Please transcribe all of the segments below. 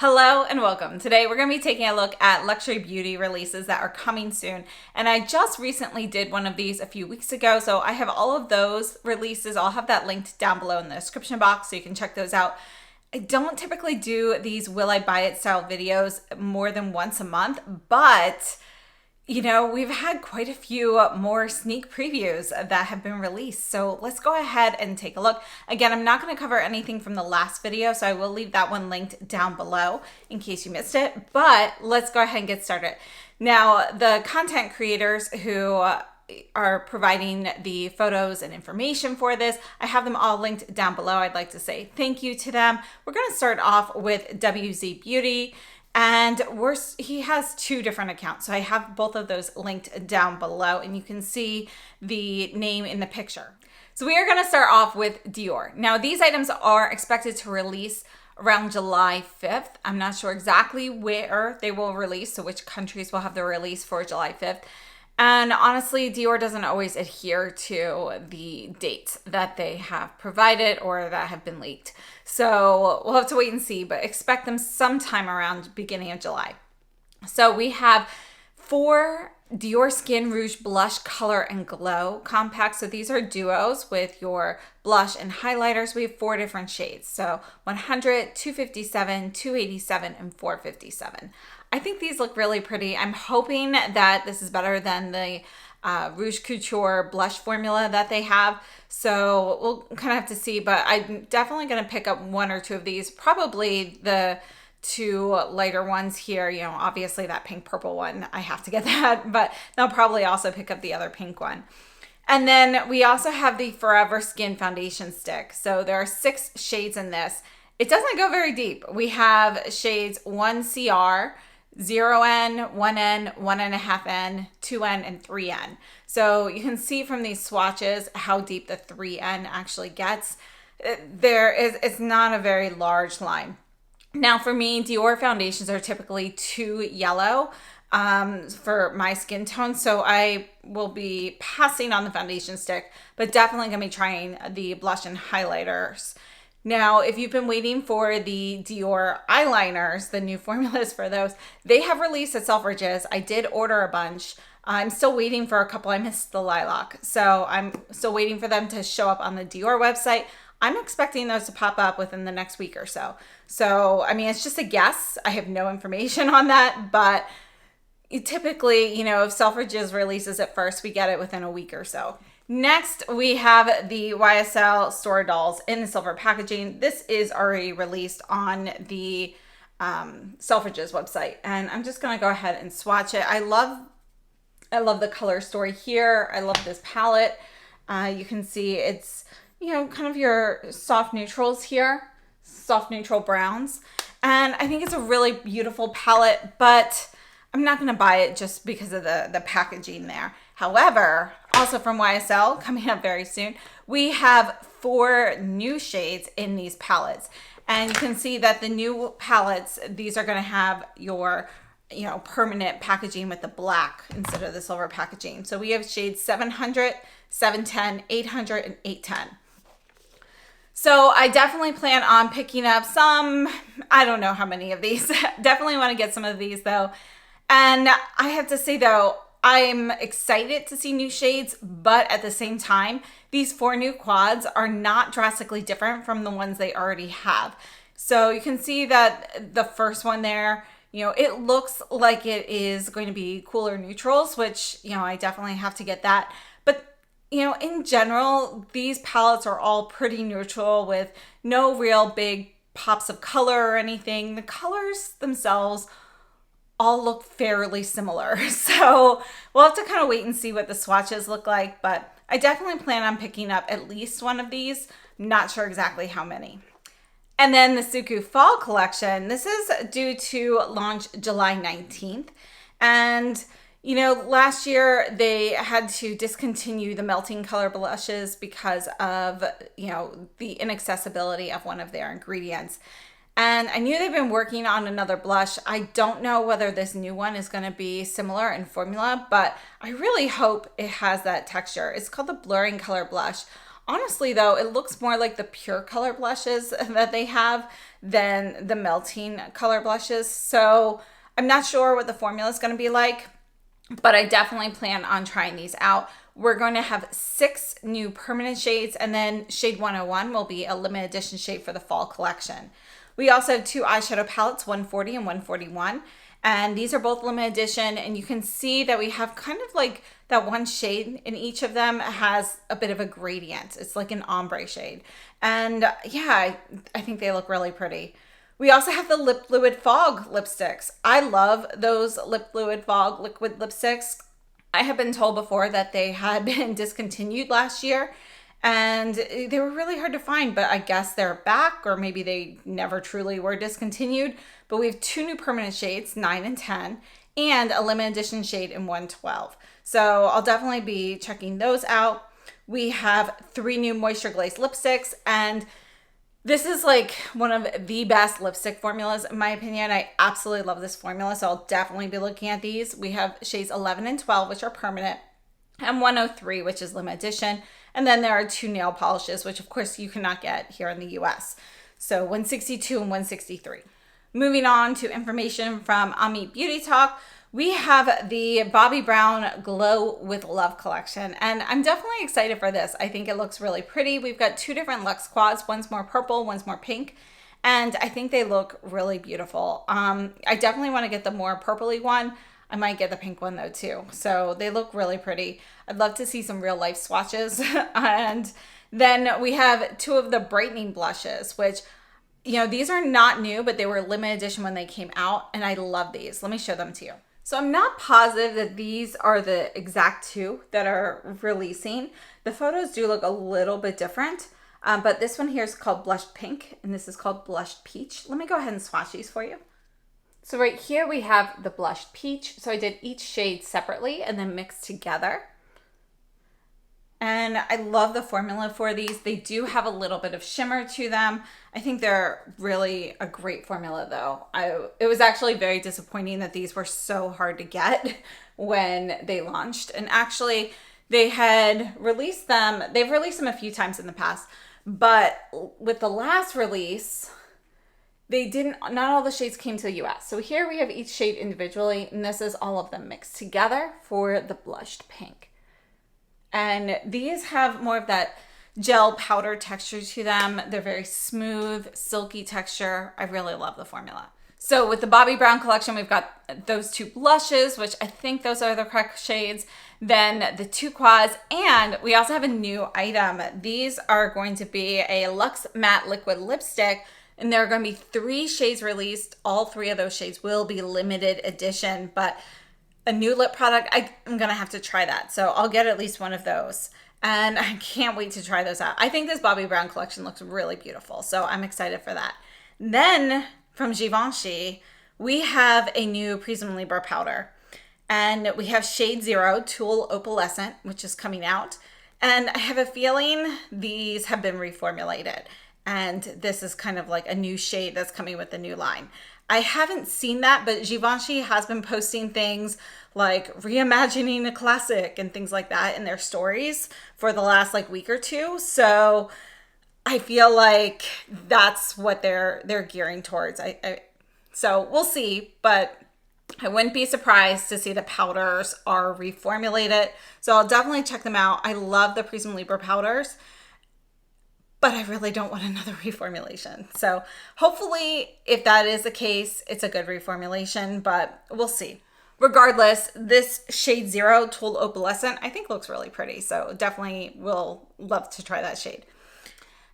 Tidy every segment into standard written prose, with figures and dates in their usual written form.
Hello and welcome. Today we're going to be taking a look at luxury beauty releases that are coming soon. And I just recently did one of these a few weeks ago. So I have all of those releases. I'll have that linked down below in the description box so you can check those out. I don't typically do these will I buy it style videos more than once a month, but you know, we've had quite a few more sneak previews that have been released. So let's go ahead and take a look. Again, I'm not going to cover anything from the last video, so I will leave that one linked down below in case you missed it. But let's go ahead and get started. Now, the content creators who are providing the photos and information for this, I have them all linked down below. I'd like to say thank you to them. We're going to start off with WZ Beauty. And he has two different accounts. So I have both of those linked down below and you can see the name in the picture. So we are going to start off with Dior. Now these items are expected to release around July 5th. I'm not sure exactly where they will release, so which countries will have the release for July 5th. And honestly, Dior doesn't always adhere to the dates that they have provided or that have been leaked. So we'll have to wait and see, but expect them sometime around beginning of July. So we have 4 Dior Skin Rouge Blush Color and Glow compacts. So these are duos with your blush and highlighters. We have 4 different shades. So 100, 257, 287, and 457. I think these look really pretty. I'm hoping that this is better than the Rouge Couture blush formula that they have. So we'll kind of have to see, but I'm definitely going to pick up 1 or 2 of these. Probably the 2 lighter ones here. You know, obviously that pink purple one, I have to get that, but I'll probably also pick up the other pink one. And then we also have the Forever Skin Foundation Stick. So there are 6 shades in this. It doesn't go very deep. We have shades 1CR, 0N, 1N, 1.5N, 2N, and 3N. So you can see from these swatches how deep the 3N actually gets. It's not a very large line. Now for me, Dior foundations are typically too yellow for my skin tone. So I will be passing on the foundation stick, but definitely gonna be trying the blush and highlighters. Now, if you've been waiting for the Dior eyeliners, the new formulas for those, they have released at Selfridges. I did order a bunch. I'm still waiting for a couple. I missed the lilac. So I'm still waiting for them to show up on the Dior website. I'm expecting those to pop up within the next week or so. So, I mean, it's just a guess. I have no information on that, but typically, you know, if Selfridges releases it first, we get it within a week or so. Next, we have the YSL Store Dolls in the silver packaging. This is already released on the Selfridges website, and I'm just gonna go ahead and swatch it. I love the color story here. I love this palette. You can see it's, you know, kind of your soft neutrals here, soft neutral browns, and I think it's a really beautiful palette, but I'm not gonna buy it just because of the packaging there. However, also from YSL, coming up very soon, we have 4 new shades in these palettes. And you can see that the new palettes, these are gonna have your, you know, permanent packaging with the black instead of the silver packaging. So we have shades 700, 710, 800, and 810. So I definitely plan on picking up some, I don't know how many of these. Definitely wanna get some of these though. And I have to say though, I'm excited to see new shades, but at the same time, these 4 new quads are not drastically different from the ones they already have. So you can see that the first one there, you know, it looks like it is going to be cooler neutrals, which, you know, I definitely have to get that. But, you know, in general, these palettes are all pretty neutral with no real big pops of color or anything. The colors themselves all look fairly similar. So we'll have to kind of wait and see what the swatches look like, but I definitely plan on picking up at least one of these. Not sure exactly how many. And then the SUQQU Fall Collection. This is due to launch July 19th. And, you know, last year they had to discontinue the melting color blushes because of, you know, the inaccessibility of one of their ingredients. And I knew they've been working on another blush. I don't know whether this new one is going to be similar in formula, but I really hope it has that texture. It's called the Blurring Color Blush. Honestly though, it looks more like the pure color blushes that they have than the melting color blushes. So I'm not sure what the formula is going to be like, but I definitely plan on trying these out. We're going to have 6 new permanent shades, and then shade 101 will be a limited edition shade for the fall collection. We also have 2 eyeshadow palettes, 140 and 141. And these are both limited edition, and you can see that we have kind of like that one shade in each of them has a bit of a gradient. It's like an ombre shade. And yeah, I think they look really pretty. We also have the Lip Fluid Fog lipsticks. I love those Lip Fluid Fog liquid lipsticks. I have been told before that they had been discontinued last year, and they were really hard to find, but I guess they're back, or maybe they never truly were discontinued. But we have 2 new permanent shades, 9 and 10, and a limited edition shade in 112. So I'll definitely be checking those out. We have 3 new moisture glazed lipsticks, and this is like one of the best lipstick formulas in my opinion. I absolutely love this formula, so I'll definitely be looking at these. We have shades 11 and 12, which are permanent, and 103, which is limited edition. And then there are 2 nail polishes, which of course you cannot get here in the US. So 162 and 163. Moving on to information from Amit Beauty Talk, we have the Bobbi Brown Glow with Love collection, and I'm definitely excited for this. I think it looks really pretty. We've got 2 different luxe quads. One's more purple, one's more pink, and I think they look really beautiful. I definitely want to get the more purpley one. I might get the pink one though too. So they look really pretty. I'd love to see some real life swatches. And then we have 2 of the brightening blushes, which, you know, these are not new, but they were limited edition when they came out, and I love these. Let me show them to you. So I'm not positive that these are the exact 2 that are releasing. The photos do look a little bit different, but this one here is called Blushed Pink, and this is called Blushed Peach. Let me go ahead and swatch these for you. So right here we have the Blushed Peach. So I did each shade separately and then mixed together. And I love the formula for these. They do have a little bit of shimmer to them. I think they're really a great formula though. It was actually very disappointing that these were so hard to get when they launched. And actually they had released them, they've released them a few times in the past, but with the last release, not all the shades came to the US. So here we have each shade individually, and this is all of them mixed together for the Blushed Pink. And these have more of that gel powder texture to them. They're very smooth, silky texture. I really love the formula. So with the Bobbi Brown collection, we've got those 2 blushes, which I think those are the correct shades. Then the 2 quads, and we also have a new item. These are going to be a Luxe Matte Liquid Lipstick, and there are going to be 3 shades released. All 3 of those shades will be limited edition, but a new lip product, I'm gonna have to try that. So I'll get at least one of those. And I can't wait to try those out. I think this Bobbi Brown collection looks really beautiful. So I'm excited for that. Then from Givenchy, we have a new Prism Libre powder. And we have shade 0, Tulle Opalescent, which is coming out. And I have a feeling these have been reformulated. And this is kind of like a new shade that's coming with the new line. I haven't seen that, but Givenchy has been posting things like reimagining a classic and things like that in their stories for the last like week or 2. So I feel like that's what they're gearing towards. So we'll see, but I wouldn't be surprised to see the powders are reformulated. So I'll definitely check them out. I love the Prism Libre powders, but I really don't want another reformulation. So hopefully if that is the case, it's a good reformulation, but we'll see. Regardless, this shade 0 Tulle Opalescent I think looks really pretty. So definitely will love to try that shade.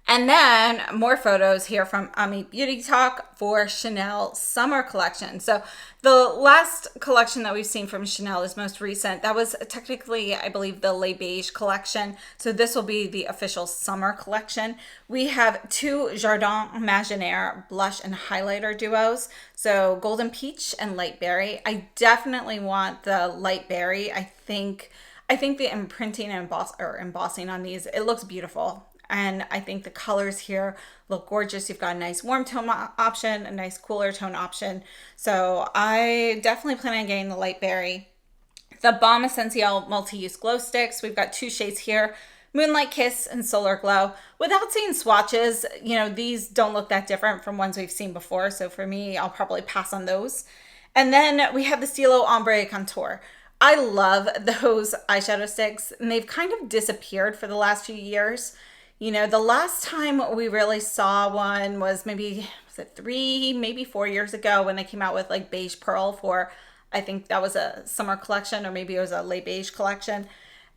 And then more photos here from Amit Beauty Talk for Chanel Summer Collection. So the last collection that we've seen from Chanel is most recent. That was technically, I believe, the Les Beige collection. So this will be the official summer collection. We have 2 Jardin Imaginaire blush and highlighter duos. So Golden Peach and Light Berry. I definitely want the Light Berry. I think the imprinting and embossing on these, it looks beautiful. And I think the colors here look gorgeous. You've got a nice warm tone option, a nice cooler tone option. So I definitely plan on getting the Light Berry. The Balm Essentiel Multi-Use Glow Sticks. We've got 2 shades here, Moonlight Kiss and Solar Glow. Without seeing swatches, you know, these don't look that different from ones we've seen before. So for me, I'll probably pass on those. And then we have the Stilo Ombre Contour. I love those eyeshadow sticks, and they've kind of disappeared for the last few years. You know, the last time we really saw one was maybe, was it 3, maybe 4 years ago when they came out with like Beige Pearl for, I think that was a summer collection, or maybe it was a late beige collection.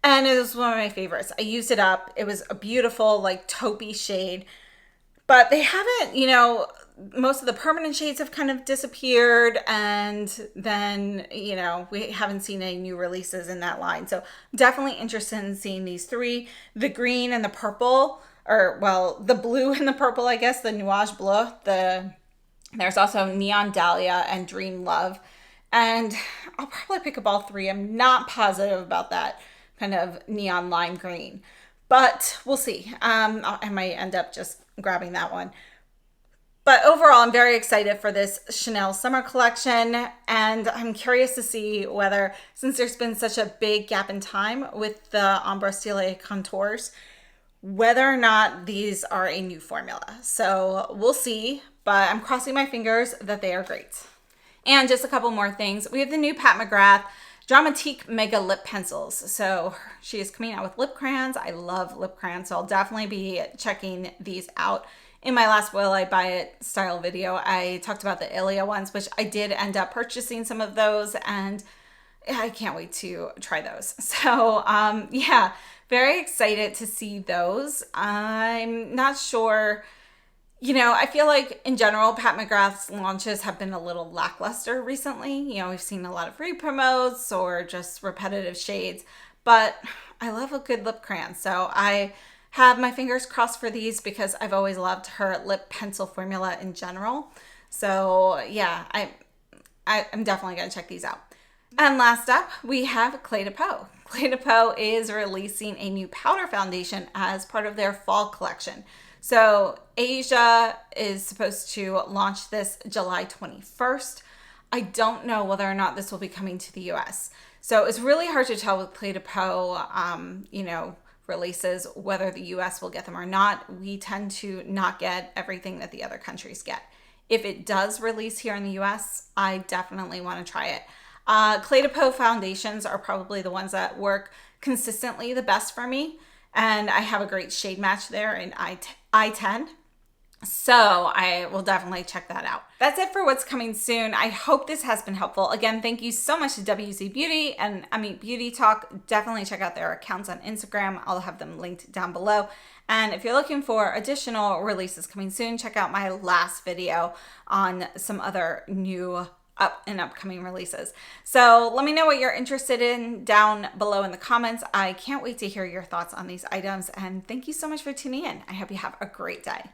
And it was one of my favorites. I used it up. It was a beautiful like taupey shade. But they haven't, you know, most of the permanent shades have kind of disappeared, and then, you know, we haven't seen any new releases in that line. So definitely interested in seeing these 3, the green and the purple, or well, the blue and the purple, I guess, the Nuage Bleu. There's also Neon Dahlia and Dream Love. And I'll probably pick up all 3. I'm not positive about that kind of neon lime green, but we'll see. I might end up just grabbing that one. But overall, I'm very excited for this Chanel summer collection, and I'm curious to see whether, since there's been such a big gap in time with the Ombre Style contours, whether or not these are a new formula. So we'll see, but I'm crossing my fingers that they are great. And just a couple more things. We have the new Pat McGrath Dramatique Mega Lip Pencils. So she is coming out with lip crayons. I love lip crayons, so I'll definitely be checking these out. In my last Will I Buy It style video, I talked about the Ilia ones, which I did end up purchasing some of those, and I can't wait to try those. So yeah, very excited to see those. I'm not sure. You know, I feel like in general, Pat McGrath's launches have been a little lackluster recently. You know, we've seen a lot of re-promotes or just repetitive shades, but I love a good lip crayon. So I have my fingers crossed for these because I've always loved her lip pencil formula in general. So yeah, I'm definitely going to check these out. And last up, we have Cle de Peau. Cle de Peau is releasing a new powder foundation as part of their fall collection. So Asia is supposed to launch this July 21st. I don't know whether or not this will be coming to the US. So it's really hard to tell with Cle de Peau, you know, releases, whether the US will get them or not. We tend to not get everything that the other countries get. If it does release here in the US, I definitely want to try it. Cle de Peau foundations are probably the ones that work consistently the best for me. And I have a great shade match there in I-10. So I will definitely check that out. That's it for what's coming soon. I hope this has been helpful. Again, thank you so much to WC Beauty and Beauty Talk. Definitely check out their accounts on Instagram. I'll have them linked down below. And if you're looking for additional releases coming soon, check out my last video on some other new upcoming releases. So let me know what you're interested in down below in the comments. I can't wait to hear your thoughts on these items, and thank you so much for tuning in. I hope you have a great day.